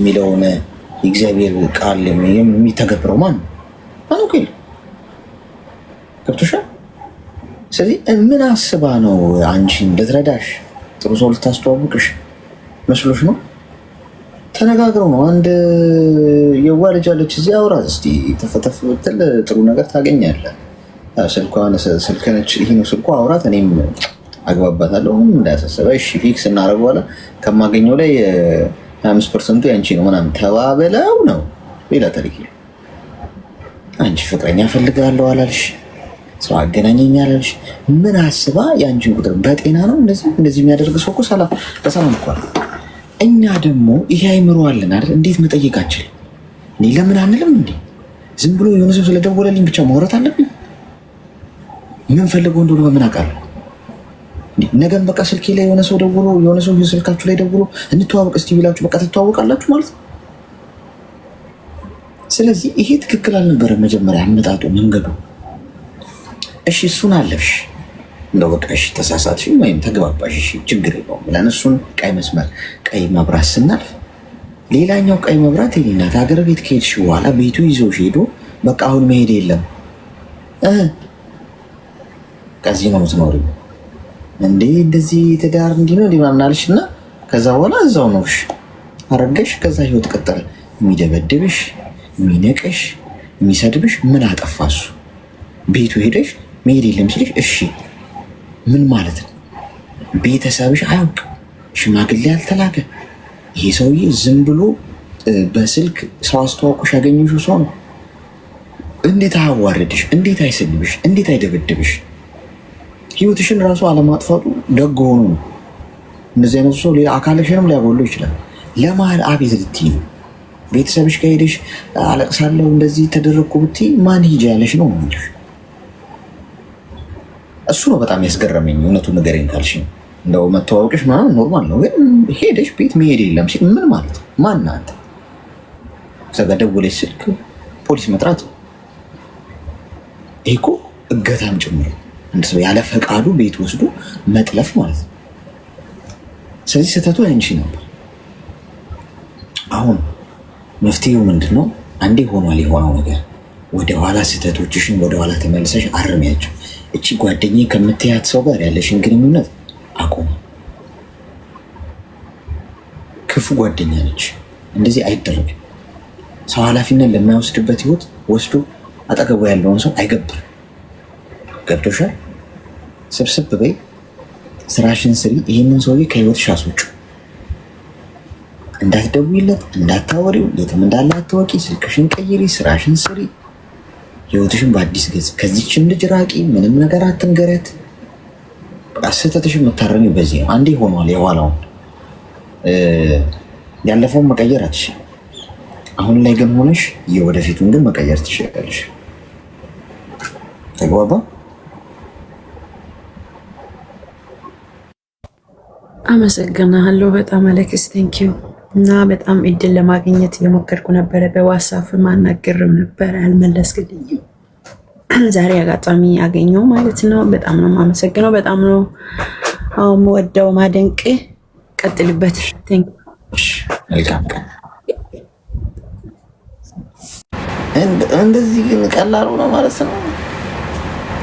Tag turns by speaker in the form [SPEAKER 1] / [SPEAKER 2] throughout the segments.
[SPEAKER 1] የሚለውን የእግዚአብሔር ቃል የሚተገብረው ማን ነው? ማን ገብቶሻል? ስለዚህ ምን አስባ ነው አንቺን ልትረዳሽ ጥሩ ሰው ልታስተዋውቅሽ መስሎሽ ነው? ተነጋግረው ነው። አንድ የዋ ልጅ አለች እዚህ አውራት እስኪ ተፈተፍ ብትል ጥሩ ነገር ታገኛለህ። ስልክነች ይህ ነው ስልኳ፣ አውራት፣ እኔም አግባባታለሁ። እንዳያሳሰበ እሺ ፊክስ እናደርገዋለን። ከማገኘው ላይ 25% ያንቺ ነው ምናምን ተባብለው ነው ሌላ ታሪክ። አንቺ ፍቅረኛ ፈልጋለሁ አላልሽ፣ ሰው አገናኘኝ አላልሽ። ምን አስባ የአንቺን ቁጥር በጤና ነው እንደዚህ የሚያደርግ ሰው እኮ በሰላም እኮ። እኛ ደግሞ ይሄ አይምሮ አለን አይደል? እንዴት መጠየቅ አንችልም? እኔ ለምን አንልም እንዴ? ዝም ብሎ የሆነ ሰው ስለደወለልኝ ብቻ ማውራት አለብኝ? ምን ፈልገው እንደሆነ በምን አውቃለሁ? ነገም በቃ ስልኬ ላይ የሆነ ሰው ደውሎ የሆነ ሰው ስልካችሁ ላይ ደውሎ እንተዋወቅ እስቲ ቢላችሁ በቃ ትተዋወቃላችሁ ማለት ነው። ስለዚህ ይሄ ትክክል አልነበረም መጀመሪያ አመጣጡ መንገዱ። እሺ እሱን አለፍሽ እንደው በቃ እሺ ተሳሳትሽ ወይም ተግባባሽ፣ እሺ ችግር የለውም ብለን እሱን ቀይ መስመር ቀይ መብራት ስናልፍ፣ ሌላኛው ቀይ መብራት የኔናት ሀገር ቤት ከሄድሽ በኋላ ቤቱ ይዞሽ ሄዶ በቃ አሁን መሄድ የለም ከዚህ ነው የምትኖሪው እንዴ እንደዚህ ትዳር እንዲህ ነው ምናምን አልሽ እና ከዛ በኋላ እዛው ነውሽ አረገሽ። ከዛ ህይወት ቀጠለ። የሚደበድብሽ የሚነቅሽ የሚሰድብሽ ምን አጠፋሱ? ቤቱ ሄደሽ መሄድ የለም ሲልሽ እሺ ምን ማለት ነው? ቤተሰብሽ አያውቅ፣ ሽማግሌ አልተላከ። ይሄ ሰውዬ ዝም ብሎ በስልክ ሰው አስተዋውቆሽ ያገኘሽው ሰው ነው። እንዴት አያዋርድሽ? እንዴት አይሰድብሽ? እንዴት አይደበድብሽ? ህይወትሽን ራሱ አለማጥፋቱ ደግ ሆኖ ነው። እንደዚህ አይነቱ ሰው ሌላ አካልሽንም ሊያጎሎ ይችላል። ለማል አቤት ልትይ ነው። ቤተሰብሽ ከሄደሽ አለቅሳለሁ እንደዚህ ተደረግኩ ብትይ ማን ሂጂ ያለሽ ነው የሚልሽ። እሱ ነው በጣም ያስገረመኝ። እውነቱ ንገረኝ ካልሽ እንደው መተዋወቅሽ ምናምን ኖርማል ነው፣ ግን ሄደሽ ቤት መሄድ የለም ሲል ምን ማለት ነው? ማን አንተ? እዛ ጋ ደውለሽ ስልክ ፖሊስ መጥራት ይሄ እኮ እገታም ጭምር አንድ ሰው ያለ ፈቃዱ ቤት ወስዶ መጥለፍ ማለት ነው። ስለዚህ ስህተቱ አንቺ ነበር። አሁን መፍትሄው ምንድን ነው? አንዴ ሆኗል የሆነው ነገር፣ ወደኋላ ስህተቶችሽን ወደኋላ ተመልሰሽ አርሚያቸው። እቺ ጓደኛዬ ከምትያት ሰው ጋር ያለሽን ግንኙነት አቁም። ክፉ ጓደኛ ነች። እንደዚህ አይደረግም። ሰው ኃላፊነት ለማይወስድበት ህይወት ወስዶ አጠገቡ ያለውን ሰው አይገብርም። ገብቶሻል? ስብስብ በይ፣ ስራሽን ስሪ። ይህንን ሰውዬ ከህይወትሽ አስወጪው። እንዳትደውይለት፣ እንዳታወሪው፣ የትም እንዳለ አትወቂ። ስልክሽን ቀይሪ፣ ስራሽን ስሪ፣ ህይወትሽን በአዲስ ገጽ። ከዚችን ልጅ ራቂ፣ ምንም ነገር አትንገረት። ስህተትሽን የምታረሚው በዚህ ነው። አንዴ ሆኗል የኋላውን፣ ያለፈውን መቀየር አትችይም። አሁን ላይ ግን ሆነሽ የወደፊቱን ግን መቀየር ትችላለሽ። ተግባባ?
[SPEAKER 2] አመሰግናለሁ በጣም አሌክስ፣ ቴንኪዩ። እና በጣም እድል ለማግኘት እየሞከርኩ ነበረ፣ በዋትስአፕ ማናገርም ነበረ፣ አልመለስክልኝም። ዛሬ አጋጣሚ ያገኘው ማለት ነው። በጣም ነው የማመሰግነው። በጣም ነው የምወደው፣ ማደንቅ። ቀጥልበት።
[SPEAKER 1] መልካም ቀን። እንደዚህ ግን ቀላሉ ነው ማለት ነው።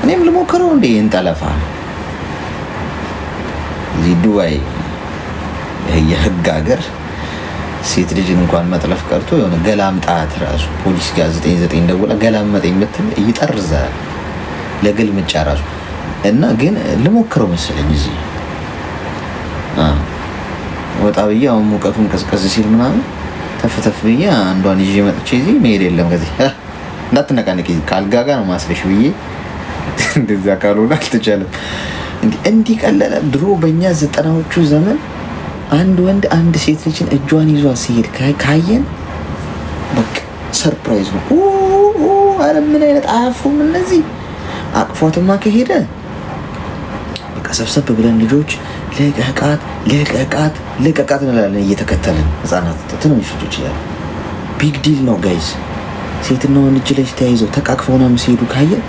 [SPEAKER 1] እኔም ልሞክረው እንዴ እንጠለፋ እዚህ ዱባይ የህግ ሀገር ሴት ልጅን እንኳን መጥለፍ ቀርቶ የሆነ ገላምጣት ራሱ ፖሊስ ጋር 99 ደውላ ገላመጠኝ የምትል ይጠርዛል ለግልምጫ ራሱ። እና ግን ልሞክረው መሰለኝ እዚህ ወጣ ብዬ አሁን ሙቀቱን ቀዝቀዝ ሲል ምናምን ተፍተፍ ብዬ አንዷን ይዤ መጥቼ እዚህ መሄድ የለም ከዚህ እንዳትነቃነቂ ካልጋ ጋር ነው ማስረሽ ብዬ እንደዛ ካልሆነ አልተቻለም። እንዲህ ቀለለ። ድሮ በእኛ 90ዎቹ ዘመን አንድ ወንድ አንድ ሴት ልጅን እጇን ይዟ ሲሄድ ካየን በቃ ሰርፕራይዝ ነው። አረ ምን አይነት አያፉም እነዚህ። አቅፏትማ ከሄደ በቃ ሰብሰብ ብለን ልጆች ልቀቃት እንላለን እየተከተልን። ህፃናት ትንሽ ልጆች እያሉ ቢግ ዲል ነው ጋይዝ። ሴትና ወንድ እጅ ለእጅ ተያይዘው ተቃቅፈው ምናምን ሲሄዱ ካየን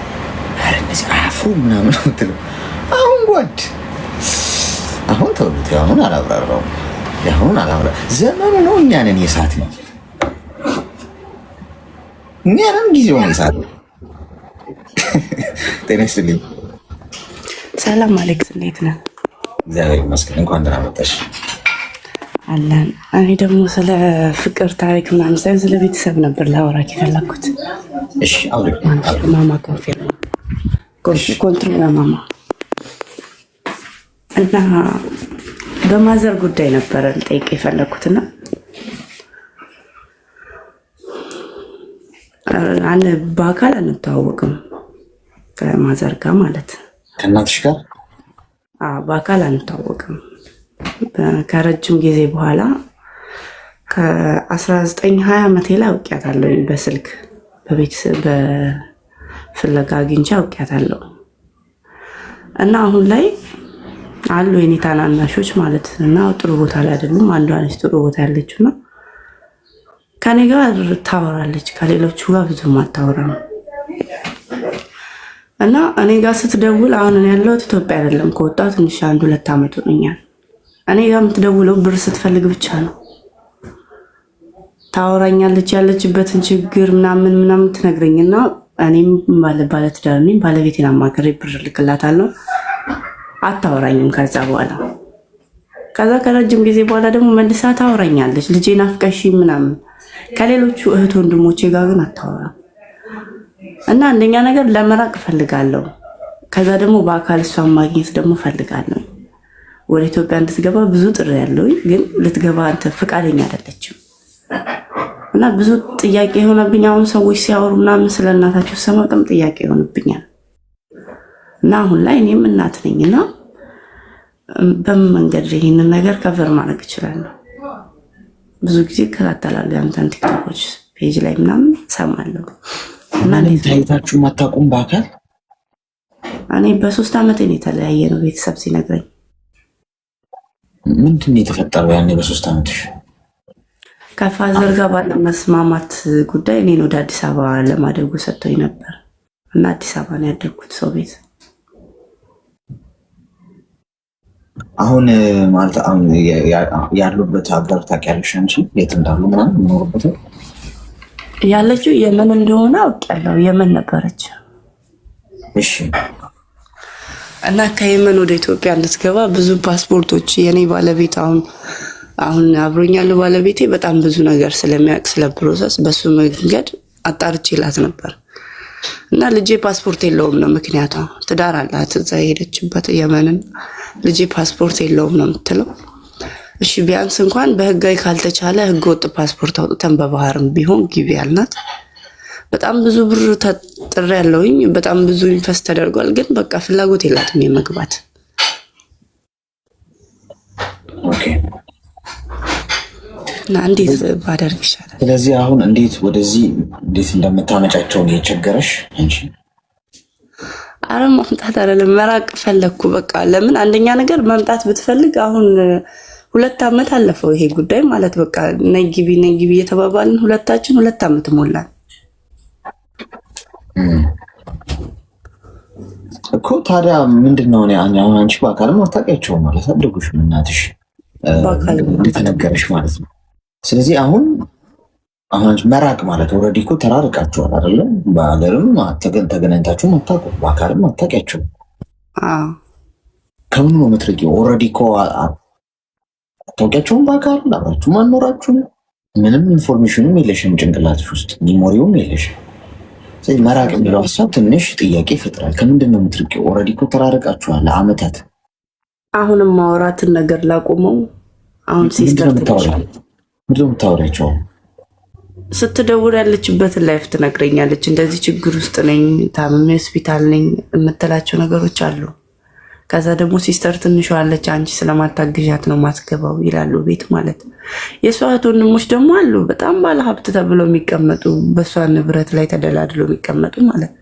[SPEAKER 1] አረ እነዚህ አያፉም ምናምን ምትለው። አሁን ጓድ አሁን ተውት፣ አሁን አላብራራውም። ያሁን አላወራ ዘመኑ ነው። እኛ ነን የሳት ነው። እኛ ነን ጊዜው ነው የሳት ነው። ጤና ይስጥልኝ።
[SPEAKER 3] ሰላም አሌክስ፣ እንዴት ነህ?
[SPEAKER 1] እግዚአብሔር ይመስገን። እንኳን ደህና መጣሽ።
[SPEAKER 3] አለን። እኔ ደግሞ ስለ ፍቅር ታሪክ ምናምን ሳይሆን ስለ ቤተሰብ ነበር ላወራክ የፈለኩት።
[SPEAKER 1] እሺ አውሪ።
[SPEAKER 3] ማማ ኮንፊርም ኮንትሮል ማማ እና በማዘር ጉዳይ ነበረ ልጠይቅ የፈለኩትና በአካል አንተዋወቅም ከማዘር ጋር ማለት
[SPEAKER 1] ከእናትሽ ጋር
[SPEAKER 3] በአካል አንተዋወቅም። ከረጅም ጊዜ በኋላ ከ19-20 ዓመቴ ላይ አውቂያታለሁ። በስልክ በቤተሰብ በፍለጋ አግኝቼ አውቂያታለሁ። እና አሁን ላይ አሉ የኔ ታናናሾች ማለት እና ጥሩ ቦታ ላይ አይደሉም። አንዷ ነች ጥሩ ቦታ ያለችው ነው። ከኔ ጋር ታወራለች፣ ከሌሎቹ ጋር ብዙም አታወራም። እና እኔ ጋር ስትደውል አሁን እኔ ያለሁት ኢትዮጵያ አይደለም፣ ከወጣሁ ትንሽ 1-2 ዓመት ሆኖኛል። እኔ ጋር የምትደውለው ብር ስትፈልግ ብቻ ነው። ታወራኛለች፣ ያለችበትን ችግር ምናምን ትነግረኝና እኔም ባለትዳር ነኝ፣ ባለቤቴን አማክሬ ብር ልክላታለሁ። አታወራኝም። ከዛ ከረጅም ጊዜ በኋላ ደግሞ መልሳ ታወራኛለች፣ ልጄን አፍቀሺ ምናምን። ከሌሎቹ እህት ወንድሞቼ ጋር ግን አታወራም። እና አንደኛ ነገር ለመራቅ እፈልጋለሁ። ከዛ ደግሞ በአካል እሷን ማግኘት ደግሞ እፈልጋለሁ። ወደ ኢትዮጵያ እንድትገባ ብዙ ጥሪ ያለው ግን ልትገባ አንተ ፈቃደኛ አይደለችም። እና ብዙ ጥያቄ የሆነብኝ አሁን ሰዎች ሲያወሩ ምናምን ስለ እናታቸው ሰማቅም ጥያቄ ይሆንብኛል። እና አሁን ላይ እኔም እናት ነኝና በምን መንገድ ይህንን ነገር ከቨር ማድረግ እችላለሁ? ብዙ ጊዜ እከታተላለሁ የአንተን ቲክቶኮች ፔጅ ላይ ምናምን ሰማለሁ። እና
[SPEAKER 1] ታይታችሁ ማታውቁም በአካል?
[SPEAKER 3] እኔ በ3 ዓመቴ ነው የተለያየ ነው ቤተሰብ ሲነግረኝ።
[SPEAKER 1] ምንድን ነው የተፈጠረው ያኔ በ3 ዓመትሽ?
[SPEAKER 3] ከፋዘር ጋር ባለመስማማት ጉዳይ እኔን ወደ አዲስ አበባ ለማደጉ ሰጥቶኝ ነበር እና አዲስ አበባ ነው ያደግኩት ሰው ቤት።
[SPEAKER 1] አሁን ማለት ያሉበት ሀገር ታውቂያለሽ አንቺ? የት እንዳሉ ምናምን የሚኖሩበት
[SPEAKER 3] ያለችው የመን እንደሆነ አውቃለሁ። የመን ነበረች።
[SPEAKER 1] እሺ።
[SPEAKER 3] እና ከየመን ወደ ኢትዮጵያ እንድትገባ ብዙ ፓስፖርቶች የኔ ባለቤት አሁን አብሮኛል ባለቤቴ በጣም ብዙ ነገር ስለሚያውቅ ስለ ፕሮሰስ በሱ መንገድ አጣርቼላት ነበር። እና ልጄ ፓስፖርት የለውም ነው ምክንያቷ። ትዳር አላት እዛ የሄደችበት የመንን። ልጄ ፓስፖርት የለውም ነው የምትለው። እሺ ቢያንስ እንኳን በህጋዊ ካልተቻለ ህገወጥ ፓስፖርት አውጥተን በባህርም ቢሆን ግቢ ያልናት። በጣም ብዙ ብር ተጥሬ ያለውኝ በጣም ብዙ ኢንቨስት ተደርጓል። ግን በቃ ፍላጎት የላትም የመግባት።
[SPEAKER 1] ኦኬ።
[SPEAKER 3] እና እንዴት ባደርግ ይሻላል?
[SPEAKER 1] ስለዚህ አሁን ወደዚህ እንዴት እንደምታመጫቸው ነው የቸገረሽ አንቺ?
[SPEAKER 3] አረ ማምጣት አይደለም መራቅ ፈለግኩ። በቃ ለምን አንደኛ ነገር መምጣት ብትፈልግ አሁን 2 ዓመት አለፈው ይሄ ጉዳይ ማለት በቃ ነይ ግቢ እየተባባልን ሁለታችን 2 ዓመት ሞላን
[SPEAKER 1] እኮ። ታዲያ ምንድነው አሁን አንቺ በአካልም አታውቂያቸውም ማለት አደጉሽም እናትሽ እንደተነገረሽ ማለት ነው። ስለዚህ አሁን መራቅ ማለት ኦልሬዲ እኮ ተራርቃችኋል አይደለም? በሀገርም ተገናኝታችሁም አታውቁም፣ በአካልም አታውቂያቸውም። ከምን ነው የምትርቂው? ኦልሬዲ እኮ አታውቂያቸውም፣ በአካል አብራችሁም አልኖራችሁም። ምንም ኢንፎርሜሽኑም የለሽም ጭንቅላትሽ ውስጥ ሚሞሪውም የለሽም። ስለዚህ መራቅ የሚለው ሀሳብ ትንሽ ጥያቄ ይፈጥራል። ከምንድን ነው የምትርቂው? ኦልሬዲ እኮ ተራርቃችኋል ለአመታት።
[SPEAKER 3] አሁንም ማውራትን ነገር ላቆመው። አሁን ሲስተር
[SPEAKER 1] ምንድን ነው የምታወሪያቸው?
[SPEAKER 3] ስትደውል ያለችበትን ላይፍ ትነግረኛለች። እንደዚህ ችግር ውስጥ ነኝ፣ ታምሜ ሆስፒታል ነኝ የምትላቸው ነገሮች አሉ። ከዛ ደግሞ ሲስተር ትንሿ አለች፣ አንቺ ስለማታግዣት ነው ማትገባው ይላሉ ቤት ማለት። የእሷ እህት ወንድሞች ደግሞ አሉ በጣም ባለሀብት ተብለው የሚቀመጡ በእሷ ንብረት ላይ ተደላድለው የሚቀመጡ ማለት።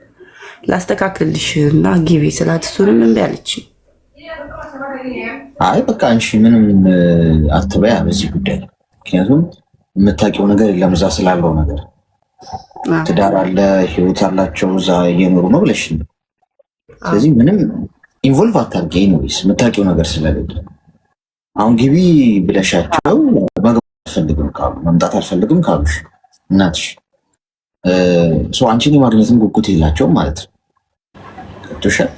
[SPEAKER 3] ላስተካክልልሽ እና ጊቢ ስላት እሱንም እምቢ አለች።
[SPEAKER 1] አይ በቃ አንቺ ምንም አትበያ በዚህ ጉዳይ፣ ምክንያቱም የምታውቂው ነገር የለም እዛ ስላለው ነገር። ትዳር አለ፣ ህይወት አላቸው፣ እዛ እየኖሩ ነው ብለሽ። ስለዚህ ምንም ኢንቮልቭ አታርጊ። ኤኒዌይስ የምታውቂው ነገር ስለሌለ አሁን ግቢ ብለሻቸው መግባት አልፈልግም ካሉ መምጣት አልፈልግም ካሉሽ እናትሽ አንቺን የማግኘትም ጉጉት የላቸውም ማለት ነው። ገብቶሻል?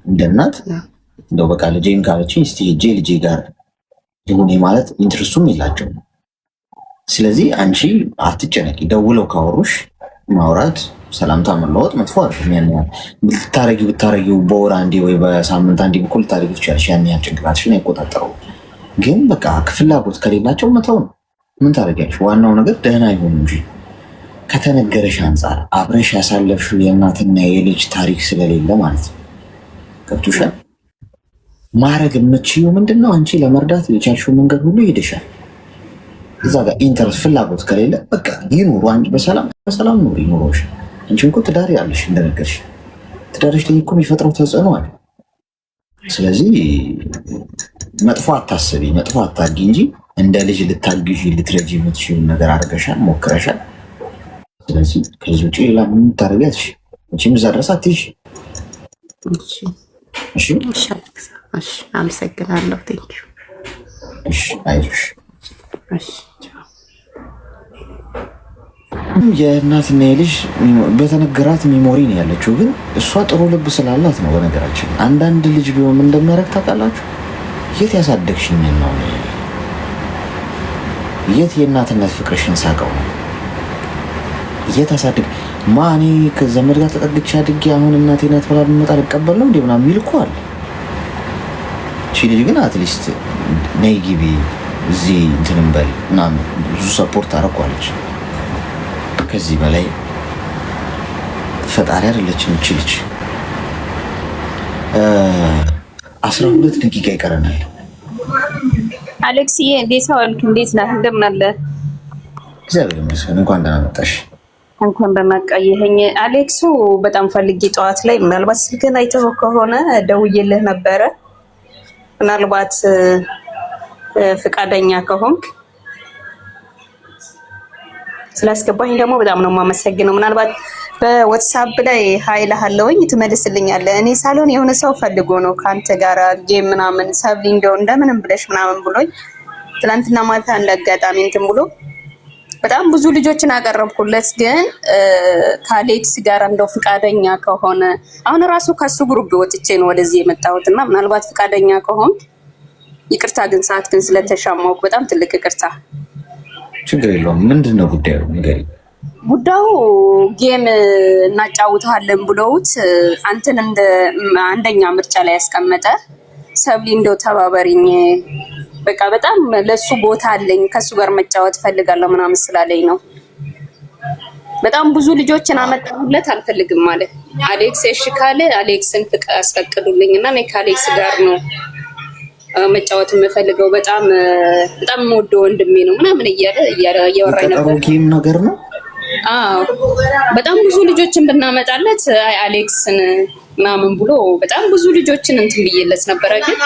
[SPEAKER 1] እንደ እናት እንደው በቃ ልጄም ካለችኝ እስቲ ሄጄ ልጄ ጋር ይሁን ማለት ኢንትረስቱም የላቸውም። ስለዚህ አንቺ አትጨነቂ። ደውለው ካወሩሽ ማውራት፣ ሰላምታ መለወጥ መጥፎ አይደለም። ያን ያህል ብታረጊው በወር አንዴ ወይ በሳምንት አንዴ በኩል ልታረጊ ትችላለሽ። ያን ያህል ጭንቅላትሽን አይቆጣጠረው። ግን በቃ ፍላጎት ከሌላቸው መተው ነው። ምን ታደርጊያለሽ? ዋናው ነገር ደህና ይሁን እንጂ ከተነገረሽ አንጻር አብረሽ ያሳለፍሽው የእናትና የልጅ ታሪክ ስለሌለ ማለት ነው። ገብቶሻል? ማድረግ የምትችይው ምንድን ነው? አንቺ ለመርዳት የቻልሽው መንገድ ሁሉ ይሄድሻል። እዛ ጋር ኢንተረስት ፍላጎት ከሌለ በቃ ይኑሩ። አንቺ በሰላም ኑሪ። ኑሮሽ አንቺ እኮ ትዳር ያለሽ እንደነገርሽ ትዳርሽ ላይ እኮ የሚፈጥረው ተጽዕኖ አለ። ስለዚህ መጥፎ አታስቢ፣ መጥፎ አታርጊ እንጂ እንደ ልጅ ልታግዢ ልትረጂ የምትችይውን ነገር አድርገሻል፣ ሞክረሻል። ስለዚህ ከዚህ ውጭ ሌላ ምን ታደርጊያለሽ? መቼም እዛ ድረስ አትይሽ።
[SPEAKER 3] አመሰግናለሁ። ቴንኪው።
[SPEAKER 1] አይዞሽ። የእናትና የልጅ በተነገራት ሚሞሪ ነው ያለችው፣ ግን እሷ ጥሩ ልብ ስላላት ነው። በነገራችን አንዳንድ ልጅ ቢሆን እንደሚያደርግ ታውቃላችሁ? የት ያሳደግሽኝ ነው? የት የእናትነት ፍቅርሽን ሳቀው ነው? የት አሳድግ ማኔ ከዘመድ ጋር ተጠግቼ አድጌ አሁን እናቴ ናት ብላ ብመጣ ልቀበል ነው እንዴ ምናምን የሚል እኮ አለ። እቺ ልጅ ግን አትሊስት ነይ ግቢ እዚህ እንትንም በል ምናምን ብዙ ሰፖርት አደረኳለች። ከዚህ በላይ ፈጣሪ አይደለችም እቺ ልጅ። 12 ደቂቃ ይቀረናል።
[SPEAKER 4] አሌክስዬ እንዴት ዋልክ? እንዴት ነህ? እንደምን አለ?
[SPEAKER 1] እግዚአብሔር ይመስገን። እንኳን ደህና መጣሽ።
[SPEAKER 4] እንኳን ደህና ቆየኸኝ። አሌክሱ በጣም ፈልጌ ጠዋት ላይ ምናልባት ስልክህን አይተኸው ከሆነ ደውዬልህ ነበረ። ምናልባት ፍቃደኛ ከሆንክ ስላስገባኝ ደግሞ በጣም ነው የማመሰግነው። ምናልባት በዋትስአፕ ላይ ሀይልሃለሁኝ ትመልስልኛለህ። እኔ ሳልሆን የሆነ ሰው ፈልጎ ነው ከአንተ ጋር ጌም ምናምን ሰብሊ እንደው እንደምንም ብለሽ ምናምን ብሎኝ ትናንትና ማታ እንዳጋጣሚ እንትን ብሎ በጣም ብዙ ልጆችን አቀረብኩለት። ግን ከአሌክስ ጋር እንደው ፍቃደኛ ከሆነ አሁን ራሱ ከሱ ግሩፕ ወጥቼ ነው ወደዚህ የመጣሁት እና ምናልባት ፍቃደኛ ከሆን ይቅርታ፣ ግን ሰዓት ግን ስለተሻማው በጣም ትልቅ ይቅርታ።
[SPEAKER 1] ችግር የለውም። ምንድን ነው ጉዳዩ? ንገሪኝ።
[SPEAKER 4] ጉዳዩ ጌም እናጫውታለን ብለውት አንተን እንደ አንደኛ ምርጫ ላይ ያስቀመጠ ሰብሊ እንደው ተባበሪኝ፣ በቃ በጣም ለሱ ቦታ አለኝ ከሱ ጋር መጫወት ፈልጋለሁ ምናምን ስላለኝ ነው። በጣም ብዙ ልጆችን አመጣሁለት፣ አልፈልግም ማለት አሌክስ እሺ ካለ አሌክስን ፍቃድ አስፈቅዱልኝ እና እኔ ከአሌክስ ጋር ነው መጫወት የምፈልገው፣ በጣም የምወደው ወንድሜ ነው ምናምን እያወራኝ ነበር።
[SPEAKER 1] ጌም ነገር ነው።
[SPEAKER 4] አዎ በጣም ብዙ ልጆችን ብናመጣለት አይ አሌክስን ምናምን ብሎ በጣም ብዙ ልጆችን እንትን ብዬለት ነበረ። ግን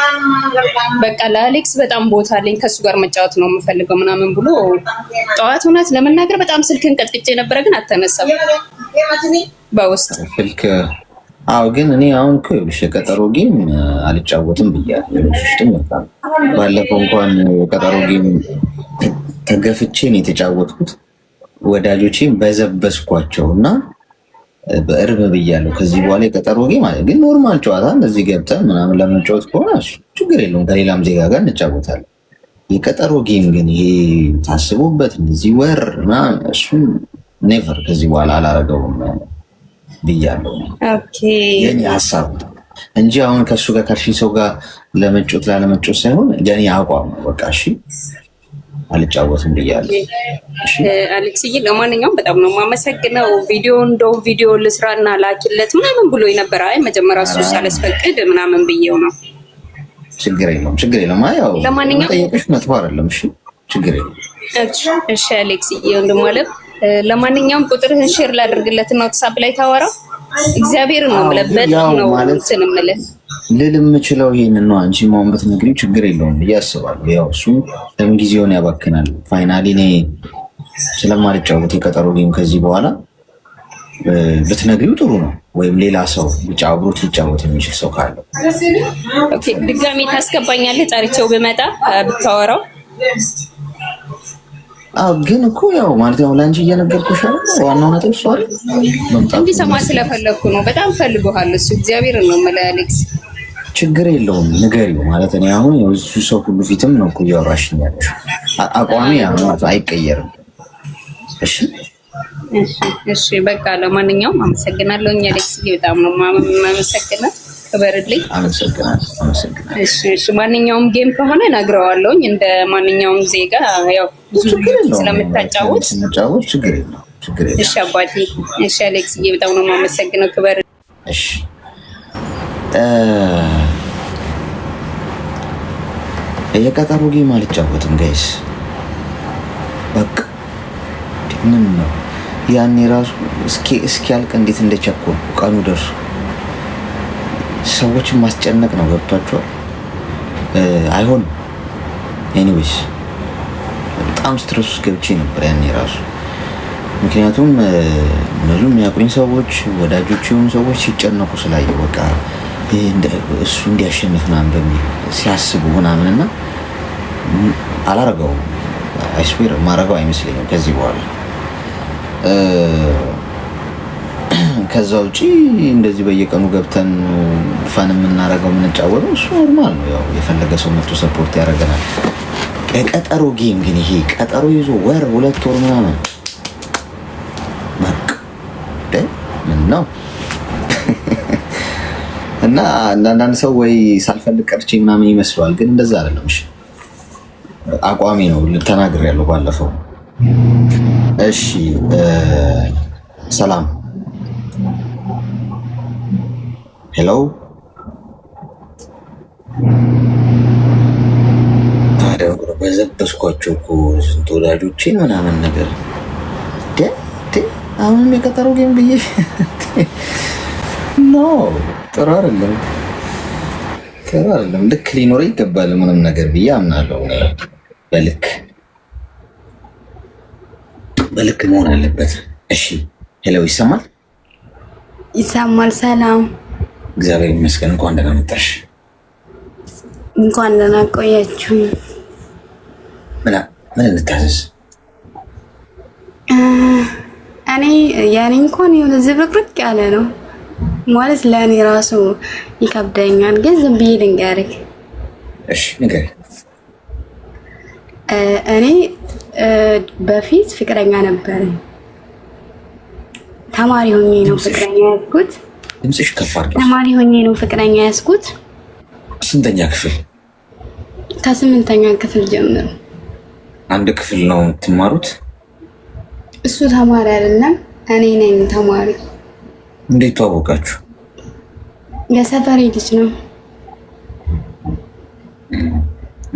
[SPEAKER 4] በቃ ለአሌክስ በጣም ቦታ አለኝ ከሱ ጋር መጫወት ነው የምፈልገው ምናምን ብሎ ጠዋት እውነት ለመናገር በጣም ስልክን ቀጥቅጬ ነበረ፣ ግን አተነሳም በውስጥ
[SPEAKER 1] ስልክ። አዎ ግን እኔ አሁን እኮ ይኸውልሽ የቀጠሮ ጌም አልጫወትም ብያለሁ። ባለፈው እንኳን የቀጠሮ ጌም ተገፍቼ ነው የተጫወትኩት። ወዳጆቼም በዘበስኳቸው እና በእርብ ብያለሁ። ከዚህ በኋላ የቀጠሮ ጌም ማለት ግን ኖርማል ጨዋታ እንደዚህ ገብተን ምናምን ለመጫወት ከሆነ ችግር የለውም፣ ከሌላም ዜጋ ጋር እንጫወታለን። የቀጠሮ ጌም ግን ይሄ ታስቦበት እንደዚህ ወር ምናምን እሱን ኔቨር ከዚህ በኋላ አላረገውም ብያለሁ። የኔ ሀሳብ እንጂ አሁን ከእሱ ጋር ካልሽኝ ሰው ጋር ለመጫወት ላለመጫወት ሳይሆን የኔ አቋም ነው። በቃ እሺ አልጫወትም ብያለሁ።
[SPEAKER 4] አሌክስዬ ለማንኛውም በጣም ነው የማመሰግነው። ቪዲዮ ልስራና ላኪለት ምናምን ብሎ ነበር። አይ መጀመሪያ እሱ ሳላስፈቅድ ምናምን ብዬው ነው።
[SPEAKER 1] ችግር የለውም። ያው ለማንኛውም መጥፎ አይደለም። እሺ ችግር የለውም።
[SPEAKER 4] እሺ አሌክስዬ ወንድም አለም፣ ለማንኛውም ቁጥርህን ሼር ላድርግለትና ዋትስአፕ ላይ ታወራው። እግዚአብሔር ነው የምልህ ነው እንትን የምልህ
[SPEAKER 1] ልል የምችለው ይሄንን ነው። አንቺ ማን ብትነግሪው ችግር የለውም ብዬ አስባለሁ። ያው እሱ ለምን ጊዜውን ያባክናል። ፋይናሊ እኔ ስለማልጫወት የቀጠሮ ጌም ከዚህ በኋላ ብትነግሪው ጥሩ ነው። ወይም ሌላ ሰው ብቻ አብሮት ሊጫወት የሚችል ሰው ካለው
[SPEAKER 4] ኦኬ። ድጋሜ ታስገባኛለህ ጠርቼው ብመጣ ብታወራው?
[SPEAKER 1] ግን እኮ ያው ማለት ያው ላንቺ እየነገርኩሽ ነው። ዋናው ነጥብ እሱ አይደል?
[SPEAKER 4] እንዲሰማ ስለፈለኩ ነው። በጣም ፈልጎሃል እሱ። እግዚአብሔር ነው የምልህ አሌክስ።
[SPEAKER 1] ችግር የለውም ንገሪው። ማለት እኔ አሁን እሱ ሰው ሁሉ ፊትም ነው እኮ እያወራሽኝ ያለሽው። አቋሚ አይቀየርም። እሺ
[SPEAKER 4] እሺ በቃ ለማንኛውም አመሰግናለሁ። አሌክስ በጣም ነው የማመሰግነው። ክበርልኝ።
[SPEAKER 1] አመሰግናለሁ።
[SPEAKER 4] እሺ ማንኛውም ጌም ከሆነ እነግረዋለሁኝ እንደ ማንኛውም ዜጋ ያው ብዙ ስለምታጫወት
[SPEAKER 1] ችግር የለውም።
[SPEAKER 4] እሺ አባቴ። እሺ አሌክስ በጣም ነው የማመሰግነው። ክበር።
[SPEAKER 1] እሺ የቀጠሮ ጌም አልጫወትም ጋይስ። በቃ ምን ነው ያኔ ራሱ እስኪያልቅ እንዴት እንደቸኮልኩ ቀኑ ደርሶ ሰዎችን ማስጨነቅ ነው። ገብቷቸዋል። አይሆንም። ኤኒዌይስ በጣም ስትረስ ውስጥ ገብቼ ነበር ያኔ ራሱ። ምክንያቱም ብዙ የሚያውቁኝ ሰዎች ወዳጆች የሆኑ ሰዎች ሲጨነቁ ስላየው በቃ እሱ እንዲያሸንፍ ምናምን በሚል ሲያስቡ ምናምን እና አላረገውም። አይስዌር ማረገው አይመስለኝም ከዚህ በኋላ። ከዛ ውጪ እንደዚህ በየቀኑ ገብተን ፈን የምናረገው የምንጫወተው እሱ ኖርማል ነው። ያው የፈለገ ሰው መጥቶ ሰፖርት ያደርገናል። ቀጠሮ ጌም ግን ይሄ ቀጠሮ ይዞ ወር 2 ወር ምናምን ምን ነው? እና አንዳንድ ሰው ወይ ሳልፈልግ ቀርቼ ምናምን ይመስለዋል፣ ግን እንደዛ አይደለም። እሺ አቋሚ ነው ተናግሬያለሁ ባለፈው። እሺ ሰላም ሄሎ። ታዲያ በዘበስኳቸው እኮ ስንት ወዳጆቼን ምናምን ነገር አሁንም የቀጠሮ ጌም ብዬ ኖ ጥሩ አይደለም። ልክ ሊኖረው ይገባል ምንም ነገር ብዬ አምናለሁ። በልክ መሆን አለበት። እሺ ሄሎ፣ ይሰማል?
[SPEAKER 3] ይሰማል። ሰላም፣
[SPEAKER 1] እግዚአብሔር ይመስገን። እንኳን ደህና መጣሽ።
[SPEAKER 3] እንኳን ደህና ቆያችሁ።
[SPEAKER 1] ምን እንታዘዝ?
[SPEAKER 3] እኔ ያኔ እንኳን የሆነ ዝብርቅርቅ ያለ ነው ማለት ለእኔ ራሱ ይከብደኛል፣ ግን ዝም ብዬ ልንገርህ።
[SPEAKER 1] እሺ ንገሪ።
[SPEAKER 3] እኔ በፊት ፍቅረኛ ነበረኝ። ተማሪ ሆኜ ነው ፍቅረኛ ያዝኩት።
[SPEAKER 1] ድምፅሽ ከፍ አድርጊ።
[SPEAKER 3] ተማሪ ሆኜ ነው ፍቅረኛ ያዝኩት።
[SPEAKER 1] ስንተኛ ክፍል?
[SPEAKER 3] ከ8ኛ ክፍል ጀምሮ።
[SPEAKER 1] አንድ ክፍል ነው የምትማሩት?
[SPEAKER 3] እሱ ተማሪ አይደለም፣ እኔ ነኝ ተማሪ።
[SPEAKER 1] እንዴት ተዋወቃችሁ?
[SPEAKER 3] የሰፈሬ ልጅ ነው።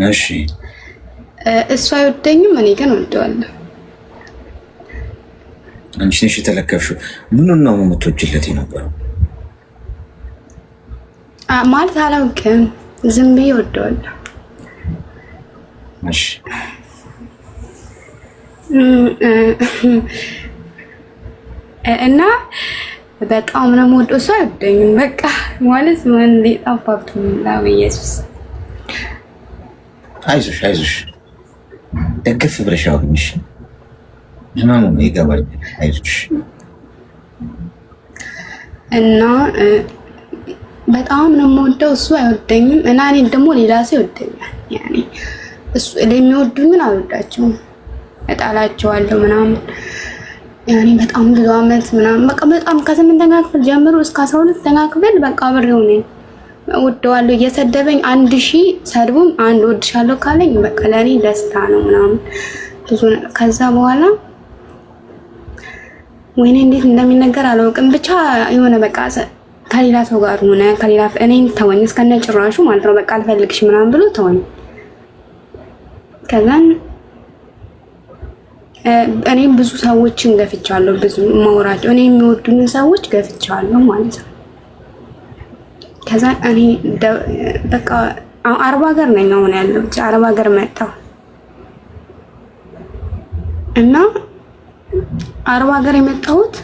[SPEAKER 1] እሺ
[SPEAKER 3] እሱ አይወደኝም፣ እኔ ግን ወደዋለሁ።
[SPEAKER 1] አንቺ ነሽ የተለከፍሽው። ምኑን ነው የምትወጂለት የነበረው?
[SPEAKER 3] ማለት አላውቅም፣ ዝም ብዬ ወደዋለሁ።
[SPEAKER 1] እሺ
[SPEAKER 3] እና በጣም ነው የምወደው። እሱ አይወደኝም። በቃ ማለት ምን ሊጣፋቱ ነው። ኢየሱስ
[SPEAKER 1] አይዞሽ ደግፍ ብለሽ አውሪኝ። ህመሙ ይገባል። አይዞሽ።
[SPEAKER 3] እና በጣም ነው የምወደው። እሱ አይወደኝም እና እኔ ደግሞ ሌላ ሰው ይወደኛል። ያኔ እሱ ለሚወዱኝ አልወዳቸውም፣ እጣላቸዋለሁ ምናምን። ያኔ በጣም ብዙ አመት ምናምን በቃ በጣም ከ8ኛ ክፍል ጀምሮ እስከ 12ኛ ክፍል በቃ አብሬው ነኝ። ወደዋለሁ። እየሰደበኝ 1000 ሰድቡም አንድ ወድሻለሁ ካለኝ በቃ ለኔ ደስታ ነው ምናምን ብዙ። ከዛ በኋላ ወይኔ እንዴት እንደሚነገር አላውቅም፣ ብቻ የሆነ በቃ ከሌላ ሰው ጋር ሆነ። ከሌላ እኔን ተወኝ እስከነ ጭራሹ ማለት ነው። በቃ አልፈልግሽ ምናምን ብሎ ተወኝ። ከዛን እኔ ብዙ ሰዎችን ገፍቻለሁ፣ ብዙ ማውራቸው እኔ የሚወዱኝ ሰዎች ገፍቻለሁ ማለት ነው። ከዛ እኔ በቃ አረብ ሀገር ነኝ አሁን ያለው። አረብ ሀገር መጣሁ እና አረብ ሀገር የመጣሁት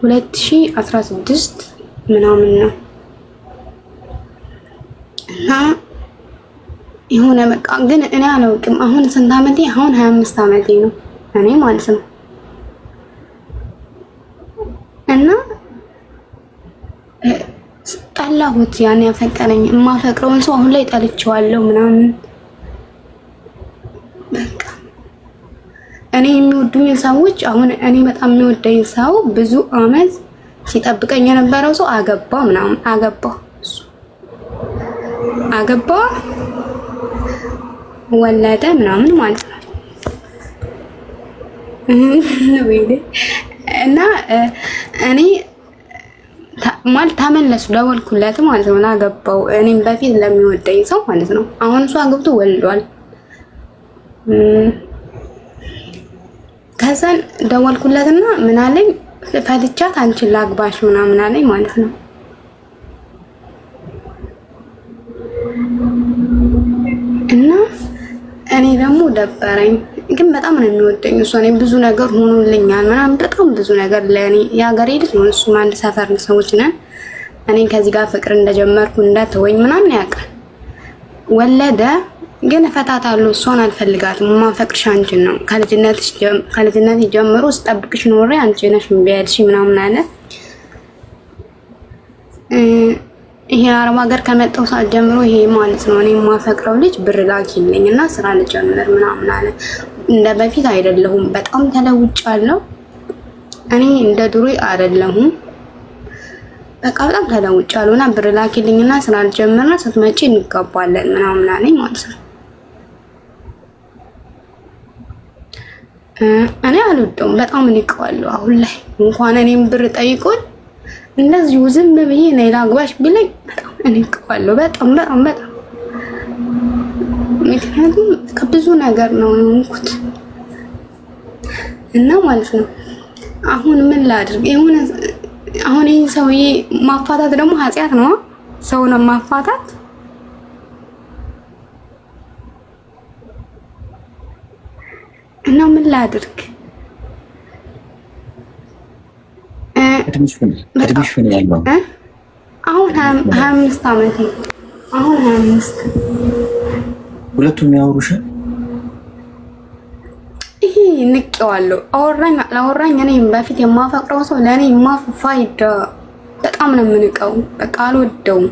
[SPEAKER 5] 2016 ምናምን ነው እና የሆነ በቃ ግን እኔ አላውቅም። አሁን ስንት አመቴ? አሁን 25 አመቴ ነው እኔ ማለት ነው። እና ጠላሁት ያን ያፈቀረኝ የማፈቅረውን ሰው አሁን ላይ ጠልቼዋለሁ ምናምን። በቃ እኔ የሚወዱኝ ሰዎች አሁን እኔ በጣም የሚወደኝ ሰው ብዙ አመት ሲጠብቀኝ የነበረው ሰው አገባ ምናምን አገባ ወለደ ምናምን ማለት ነው። እና እኔ ማለት ተመለሱ ደወልኩለት ማለት ነው። አገባው እኔም በፊት ለሚወደኝ ሰው ማለት ነው። አሁን እሱ አግብቶ ወልዷል። ከዛን ደወልኩለትና ምን አለኝ? ፈትቻት አንቺን ላግባሽ ምናምን አለኝ ማለት ነው። እና እኔ ደግሞ ደበረኝ። ግን በጣም ነው የሚወደኝ እሱ። እኔ ብዙ ነገር ሆኖልኛል ምናምን በጣም ብዙ ነገር ለኔ ያገሬ ልጅ ነው እሱ። አንድ ሰፈር ሰዎች ነን። እኔ ከዚህ ጋር ፍቅር እንደጀመርኩ እንደተወኝ ምናምን ያውቃል። ወለደ ግን እፈታታለሁ፣ እሷን አልፈልጋትም፣ የማፈቅርሽ አንቺን ነው። ከልጅነትሽ ጀምሮ ስጠብቅሽ ኖሬ አንቺ ነሽ እምቢ ያልሽ ምናምን አለ። ይሄ አረብ ሀገር ከመጣሁ ሰዓት ጀምሮ ይሄ ማለት ነው እኔ የማፈቅረው ልጅ ብር ላኪልኝ እና ስራ ልጀምር ምናምን አለ። እንደ በፊት አይደለሁም፣ በጣም ተለውጫለሁ። እኔ እንደ ድሮ አይደለሁም፣ በቃ በጣም ተለውጫለሁ እና ብር ላኪልኝ እና ስራ ልጀምርና ስትመጪ እንጋባለን ምናምን አለኝ ማለት ነው። እኔ አልወደውም፣ በጣም እንቀዋለሁ። አሁን ላይ እንኳን እኔም ብር ጠይቆኝ እንደዚህ ዝም ብዬ ነው ላግባሽ ቢለኝ በጣም እንቀዋለሁ። በጣም ምክንያቱም ከብዙ ነገር ነው የሆንኩት እና ማለት ነው። አሁን ምን ላድርግ? አሁን ይሄን ሰውዬ ማፋታት ደግሞ ኃጢአት ነው። ሰውን ማፋታት እና ምን ላድርግ?
[SPEAKER 1] እድሜሽ ምን ያለው?
[SPEAKER 5] አሁን 25 አመቴ። አሁን 25
[SPEAKER 1] ሁለቱም ያወሩሻል?
[SPEAKER 5] ይሄ ንቄዋለሁ። አወራኝ እኔ በፊት የማፈቅረው ሰው ለኔ ማፋይዳ በጣም ነው የምንቀው። በቃ አልወደውም፣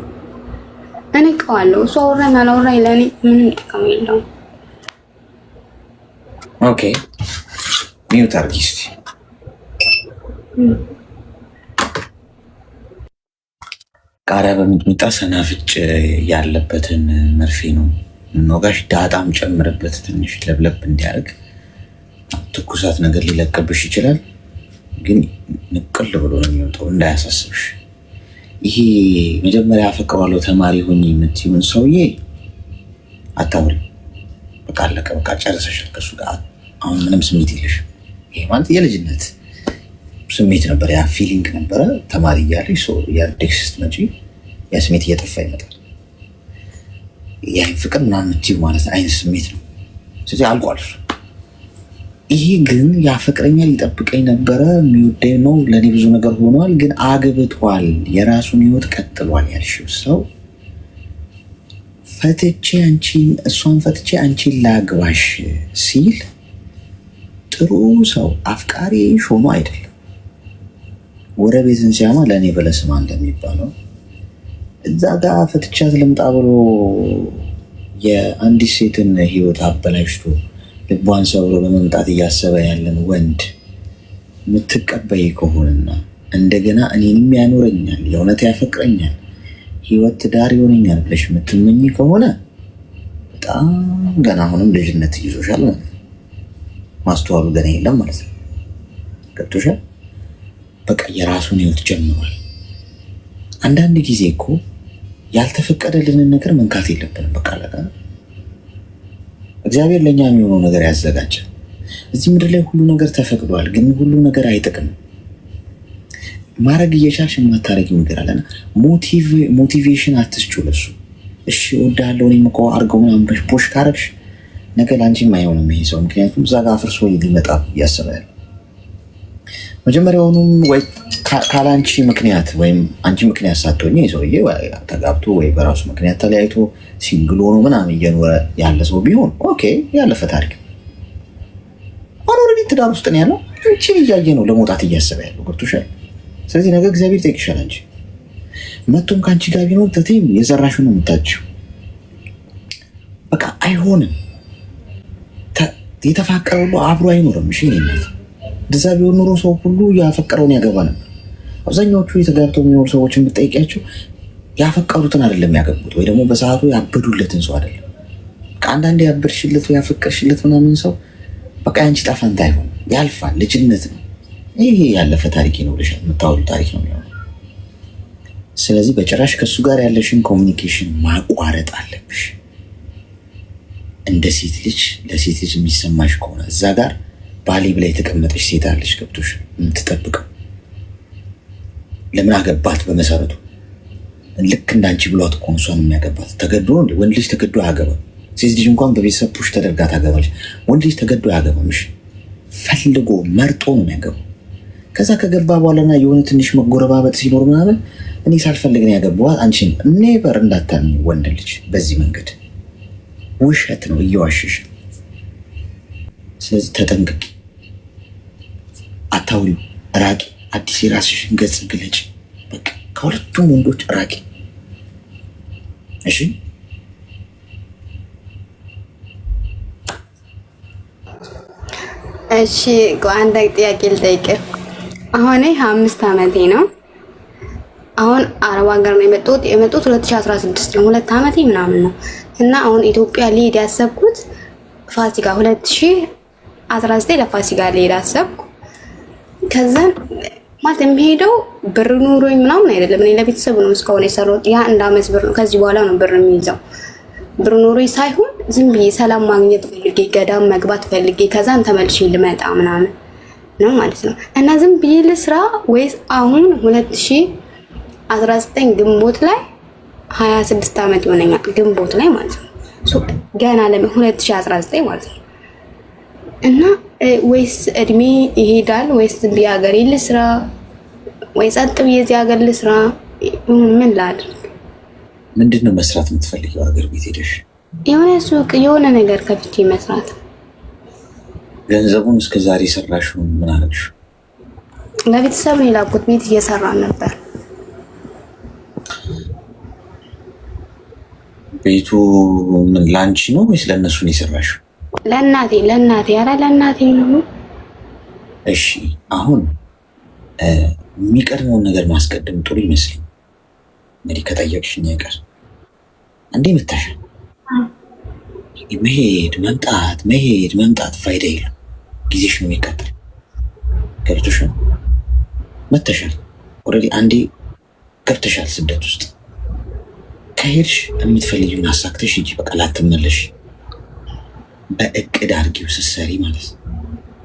[SPEAKER 5] እንቀዋለሁ። እሱ አወራኝ አላወራኝ ለኔ ምንም ጥቅም የለውም።
[SPEAKER 1] ኦኬ ሚውት አድርጊ እስኪ። ቃሪያ በሚጥሚጣ ሰናፍጭ ያለበትን መርፌ ነው ኖጋሽ። ዳጣም ጨምርበት ትንሽ ለብለብ እንዲያደርግ። ትኩሳት ነገር ሊለቅብሽ ይችላል፣ ግን ንቅል ብሎ ነው የሚወጣው፣ እንዳያሳስብሽ። ይሄ መጀመሪያ አፈቅረዋለሁ ተማሪ ሆኜ የምትይውን ሰውዬ አታውሪ። በቃ አለቀ፣ በቃ ጨርሰሻል ከሱ ጋር። አሁን ምንም ስሜት የለሽ። ይሄ ማለት የልጅነት ስሜት ነበር፣ ያ ፊሊንግ ነበረ። ተማሪ እያለሽ ያደግሽ ስትመጪ ያ ስሜት እየጠፋ ይመጣል። ያን ፍቅር ምናምን የምትይው ማለት አይነት ስሜት ነው። ስለዚህ አልቋል እሱ። ይሄ ግን ያፈቅረኛል፣ ይጠብቀኝ ነበረ፣ የሚወደኝ ነው፣ ለእኔ ብዙ ነገር ሆኗል፣ ግን አግብቷል፣ የራሱን ህይወት ቀጥሏል ያልሽው ሰው እሷን ፈትቼ አንቺን ላግባሽ ሲል ጥሩ ሰው አፍቃሪ ሆኖ አይደለም። ጎረቤትን ሲያማ ለእኔ በለስማ እንደሚባለው እዛ ጋር ፈትቻት ልምጣ ብሎ የአንዲት ሴትን ህይወት አበላሽቶ ልቧን ሰብሮ በመምጣት እያሰበ ያለን ወንድ የምትቀበይ ከሆነና እንደገና እኔንም ያኖረኛል፣ የእውነት ያፈቅረኛል፣ ህይወት ትዳር ይሆነኛል ብለሽ የምትመኝ ከሆነ በጣም ገና አሁንም ልጅነት ይዞሻል ማለት ነው። ማስተዋሉ ገና የለም ማለት ነው። ገብቶሻል? በቃ የራሱን ህይወት ጀምሯል። አንዳንድ ጊዜ እኮ ያልተፈቀደልንን ነገር መንካት የለብንም። በቃ ለካ እግዚአብሔር ለእኛ የሚሆነው ነገር ያዘጋጃል። እዚህ ምድር ላይ ሁሉ ነገር ተፈቅዷል፣ ግን ሁሉ ነገር አይጠቅምም። ማድረግ እየቻልሽ የማታረግ ነገር አለና ሞቲቬሽን አትስጩ ለሱ። እሺ እወድሃለሁ እኔም እኮ አድርገው ምናምን ብለሽ ፖሽ ካረግሽ ነገ ለአንቺም አይሆንም ይሄ ሰው። ምክንያቱም እዛ ጋር አፍርሶ ሊመጣ እያሰበ ያለ መጀመሪያውኑም ወይ ካላንቺ ምክንያት ወይም አንቺ ምክንያት ሳትሆኚ ሰውዬ ተጋብቶ ወይ በራሱ ምክንያት ተለያይቶ ሲንግል ሆኖ ምናምን እየኖረ ያለ ሰው ቢሆን ኦኬ፣ ያለፈ ታሪክ። ኦልሬዲ ትዳር ውስጥ ነው ያለው። አንቺን እያየ ነው ለመውጣት እያሰበ ያለው። ገብቶሻል? ስለዚህ ነገ እግዚአብሔር ጠይቅሻል። አንቺ መቶም ከአንቺ ጋር ቢኖር ተቴም የዘራሽው ነው የምታጭው። በቃ አይሆንም። የተፋቀረ ሁሉ አብሮ አይኖርም። እሺ ይሄነት እንደዛ ቢሆን ኑሮ ሰው ሁሉ ያፈቀረውን ያገባ ነበር። አብዛኛዎቹ የተጋብተው የሚኖሩ ሰዎች የምትጠይቂያቸው ያፈቀሩትን አይደለም ያገቡት፣ ወይ ደግሞ በሰዓቱ ያበዱለትን ሰው አይደለም። ከአንዳንድ ያበድሽለት ወይ ያፈቀርሽለት ምናምን ሰው በቃ ያንቺ ጣፋንታ አይሆን፣ ያልፋል። ልጅነት ነው ይሄ፣ ያለፈ ታሪክ ነው ብለሽ የምታወሪው ታሪክ ነው የሚሆነው። ስለዚህ በጭራሽ ከእሱ ጋር ያለሽን ኮሚኒኬሽን ማቋረጥ አለብሽ። እንደ ሴት ልጅ ለሴት ልጅ የሚሰማሽ ከሆነ እዛ ጋር ባሌ ብላ የተቀመጠች ሴት አለች፣ ገብቶሽ የምትጠብቀው። ለምን አገባት? በመሰረቱ ልክ እንዳንቺ ብሏት እኮ እሷን የሚያገባት። ተገዶ ወንድ ልጅ ተገዶ አያገባም። ሴት ልጅ እንኳን በቤተሰብ ፑሽ ተደርጋ ታገባለች። ወንድ ልጅ ተገዶ አያገባም። ፈልጎ መርጦ ነው የሚያገባው። ከዛ ከገባ በኋላና የሆነ ትንሽ መጎረባበጥ ሲኖር ምናምን እኔ ሳልፈልግ ነው ያገባዋት አንቺን ኔቨር እንዳታምኝ። ወንድ ልጅ በዚህ መንገድ ውሸት ነው፣ እየዋሸሽ። ስለዚህ ተጠንቅቂ፣ አታውሪው፣ ራቂ። አዲስ የራስሽን ገጽ ግለጭ። በቃ ከሁለቱም ወንዶች ራቂ። እሺ
[SPEAKER 5] እሺ። አንድ ጥያቄ ልጠይቅህ። አሁን 5 ዓመቴ ነው። አሁን አረብ ሀገር ነው የመጡት 2016 ነው። 2 ዓመቴ ምናምን ነው። እና አሁን ኢትዮጵያ ልሄድ ያሰብኩት ፋሲካ 2019 ለፋሲካ ልሄድ አሰብኩ። ከዛን ማለት የሚሄደው ብር ኑሮኝ ምናምን አይደለም። እኔ ለቤተሰብ ነው እስካሁን የሰራሁት። ያ እንደ አመት ብር ነው። ከዚህ በኋላ ነው ብር የሚይዘው። ብር ኑሮኝ ሳይሆን ዝም ብዬ ሰላም ማግኘት ፈልጌ ገዳም መግባት ፈልጌ ከዛን ተመልሼ ልመጣ ምናምን ነው ማለት ነው። እና ዝም ብዬ ልስራ ወይስ አሁን 2019 ግንቦት ላይ 26 ዓመት ይሆነኛል ግንቦት ላይ ማለት ነው። ገና 2019 ማለት ነው። እና ወይስ እድሜ ይሄዳል ወይስ ዝም ብዬ ሀገሬ ልስራ ወይስ ጸጥ ብዬ እዚህ ሀገር ልስራ? ምን ላድርግ?
[SPEAKER 1] ምንድነው መስራት የምትፈልጊው? ሀገር ቤት ሄደሽ
[SPEAKER 5] የሆነ ሱቅ የሆነ ነገር ከፍቼ መስራት።
[SPEAKER 1] ገንዘቡን እስከ ዛሬ ሰራሽው ምን አደረግሽ?
[SPEAKER 5] ለቤተሰብ ነው የላኩት። ቤት እየሰራን ነበር።
[SPEAKER 1] ቤቱ ምን ላንቺ ነው ወይስ ለእነሱ ነው የሰራሽው?
[SPEAKER 5] ለእናቴ ኧረ ለእናቴ ነው።
[SPEAKER 1] እሺ አሁን የሚቀድመውን ነገር ማስቀደም ጥሩ ይመስለኝ። እንግዲህ ከጠየቅሽኝ አይቀር እንዴ መታሻል። መሄድ መምጣት ፋይዳ የለም። ጊዜሽ ነው የሚቀጥል። ገብቶሻል? መተሻል ኦልሬዲ አንዴ ገብተሻል ስደት ውስጥ። ከሄድሽ የምትፈልጊውን አሳክተሽ ሂጂ። በቃ ላትመለሽ። በእቅድ አድርጊው ስትሰሪ ማለት ነው።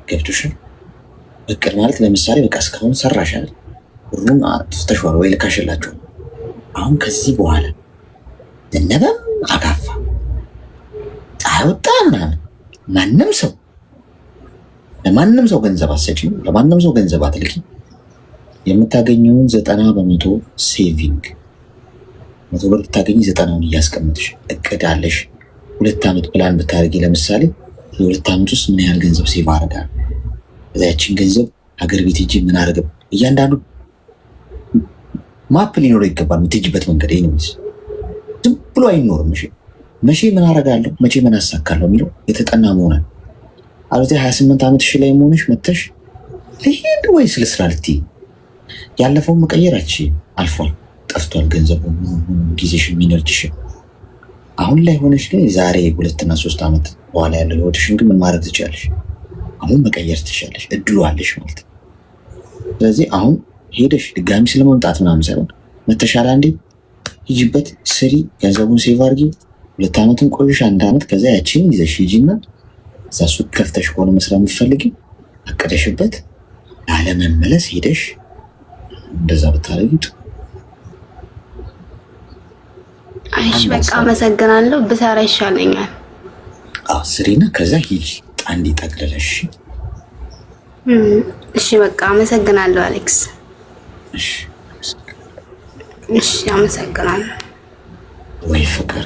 [SPEAKER 1] ገብቶሻል? እቅድ ማለት ለምሳሌ በቃ እስካሁን ሰራሻል፣ ብሩን አጥፍተሽዋል ወይ ልካሽላችኋል። አሁን ከዚህ በኋላ ዘነበም አጋፋ ፀሐይ ወጣ ምናምን ለማንም ሰው ገንዘብ አትሰጪም፣ ለማንም ሰው ገንዘብ አትልኪም። የምታገኘውን 90% ሴቪንግ 100 ብር ብታገኝ 90ውን እያስቀመጥሽ እቅድ አለሽ። 2 ዓመት ፕላን ብታደርጊ ለምሳሌ የ2 ዓመት ውስጥ ምን ያህል ገንዘብ ሴቭ አደርጋለሁ፣ እዛችን ገንዘብ ሀገር ቤት ሄጄ ምን አደረገ፣ እያንዳንዱ ማፕ ሊኖረው ይገባል። የምትሄጂበት መንገድ ነው። ዝም ብሎ አይኖርም። መቼ ምን አደርጋለሁ፣ መቼ ምን አሳካለሁ የሚለው የተጠና መሆናል። አለዚያ 28 ዓመትሽ ላይ መሆንሽ መተሽ ልሄድ ወይስ ልስራ ልትይ ያለፈውን መቀየራች አልፏል፣ ጠፍቷል። ገንዘቡ፣ ጊዜሽ፣ ኢነርጂሽ አሁን ላይ ሆነሽ ግን ዛሬ 2 እና 3 ዓመት በኋላ ያለው ህይወትሽን ግን ምን ማድረግ ትችላለሽ? አሁን መቀየር ትችላለሽ። እድሉ አለሽ ማለት ነው። ስለዚህ አሁን ሄደሽ ድጋሚ ስለመምጣት ምናምን ሳይሆን መተሻላ እንዴ ሂጂበት፣ ስሪ፣ ገንዘቡን ሴቭ አድርጊ። 2 ዓመትን ቆይሽ፣ 1 ዓመት ከዛ ያቺን ይዘሽ ሂጂና እዛ ሱቅ ከፍተሽ ከሆነ መስራት የምትፈልጊ አቀደሽበት ላለመመለስ ሄደሽ እንደዛ ብታረጊ።
[SPEAKER 5] አይሽ በቃ አመሰግናለሁ። ብሰራ ይሻለኛል።
[SPEAKER 1] ስሪና ከዛ ሂጂ ጣንዲ ጠቅልለሽ።
[SPEAKER 5] እሺ በቃ አመሰግናለሁ አሌክስ። እሺ አመሰግናለሁ።
[SPEAKER 1] ወይ ፍቅር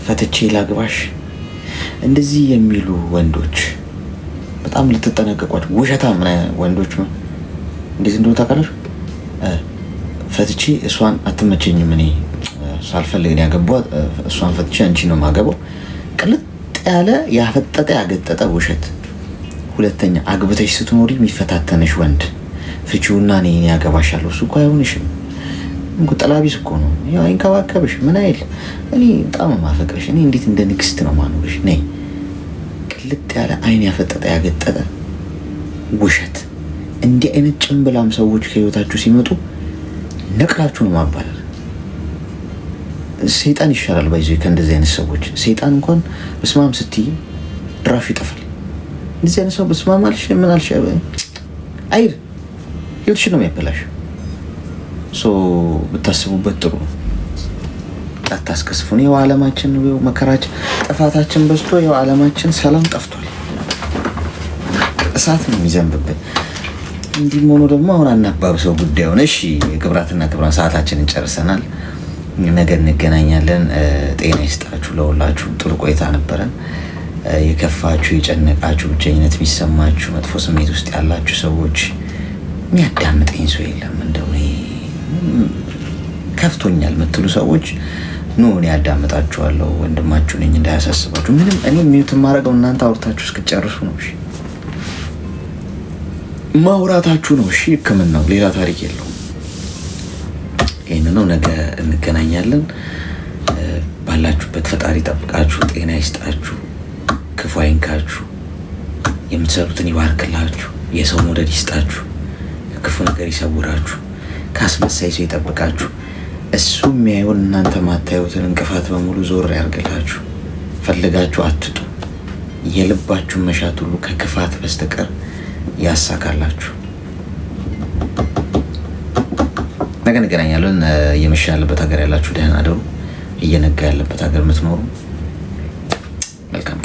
[SPEAKER 1] ፈትቼ ላግባሽ እንደዚህ የሚሉ ወንዶች በጣም ልትጠነቀቋቸው። ውሸታም ወንዶች ነው እንዴት እንደሆነ ታውቃለች። ፈትቼ እሷን አትመቸኝም፣ እኔ ሳልፈልግ ያገባኋት እሷን ፈትቼ አንቺ ነው የማገባው። ቅልጥ ያለ ያፈጠጠ ያገጠጠ ውሸት። ሁለተኛ አግብተሽ ስትኖሪ የሚፈታተንሽ ወንድ ፍቺውና እኔ ያገባሻለሁ። እሱ እኮ አይሆንሽም። ጠላቢስ እኮ ነው። ያው አይንከባከብሽ ምን አይል። እኔ በጣም ማፈቅርሽ፣ እኔ እንዴት እንደ ንግስት ነው ማኖርሽ። ነይ ቅልጥ ያለ አይን ያፈጠጠ ያገጠጠ ውሸት። እንዲህ አይነት ጭንብላም ሰዎች ከህይወታችሁ ሲመጡ ነቅላችሁ ነው ማባረር። ሰይጣን ይሻላል ባይዞ ከእንደዚህ አይነት ሰዎች። ሰይጣን እንኳን በስማም ስትይ ድራሹ ይጠፋል። እንደዚህ አይነት ሰው በስማም አልሽ ምን አልሽ አይል ህይወትሽ ነው የሚያበላሽ። ብታስቡበት ጥሩ ነው። አታስከስፉን። ይኸው ዓለማችን ነው መከራችን ጥፋታችን በዝቶ ይኸው ዓለማችን ሰላም ጠፍቷል። እሳት ነው የሚዘንብብን። እንዲህም ሆኖ ደግሞ አሁን አናባብሰው ጉዳዩን። እሺ ክብራትና ክብራን ሰዓታችንን ጨርሰናል። ነገ እንገናኛለን። ጤና ይስጣችሁ ለሁላችሁ። ጥሩ ቆይታ ነበረን። የከፋችሁ የጨነቃችሁ ብቸኝነት የሚሰማችሁ መጥፎ ስሜት ውስጥ ያላችሁ ሰዎች የሚያዳምጠኝ ሰው የለም እንደው ከፍቶኛል የምትሉ ሰዎች ኑ እኔ ያዳምጣችኋለሁ። ወንድማችሁ ነኝ እንዳያሳስባችሁ። ምንም እኔ ሚዩት የማደርገው እናንተ አውርታችሁ እስክጨርሱ ነው። እሺ ማውራታችሁ ነው። እሺ ሕክምናው ሌላ ታሪክ የለውም። ይህን ነው። ነገ እንገናኛለን። ባላችሁበት ፈጣሪ ጠብቃችሁ፣ ጤና ይስጣችሁ፣ ክፉ አይንካችሁ፣ የምትሰሩትን ይባርክላችሁ፣ የሰው መውደድ ይስጣችሁ፣ ክፉ ነገር ይሰውራችሁ፣ ካስመሳይ ሰው ይጠብቃችሁ። እሱ የሚያየውን እናንተ ማታዩትን እንቅፋት በሙሉ ዞር ያርግላችሁ። ፈልጋችሁ አትጡ። የልባችሁን መሻት ሁሉ ከክፋት በስተቀር ያሳካላችሁ። ነገ እንገናኛለን። እየመሸ ያለበት ሀገር ያላችሁ ደህና አደሩ። እየነጋ ያለበት ሀገር የምትኖሩ መልካም